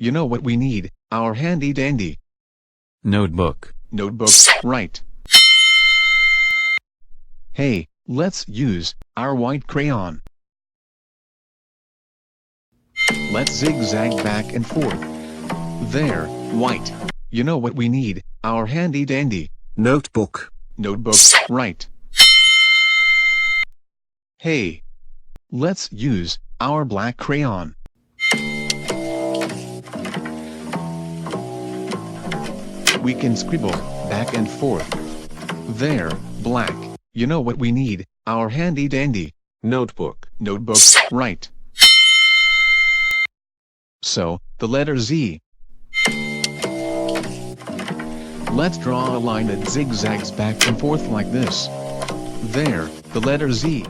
You know what we need? Our handy dandy Notebook. notebook, right? Hey, let's use our white crayon. Let's zigzag back and forth. There, white. You know what we need? Our handy dandy Notebook. notebook, right? Hey, let's use our black crayon. We can scribble back and forth. There, black. You know what we need? Our handy dandy Notebook. notebook, right? So, the letter Z. Let's draw a line that zigzags back and forth like this. There, the letter Z.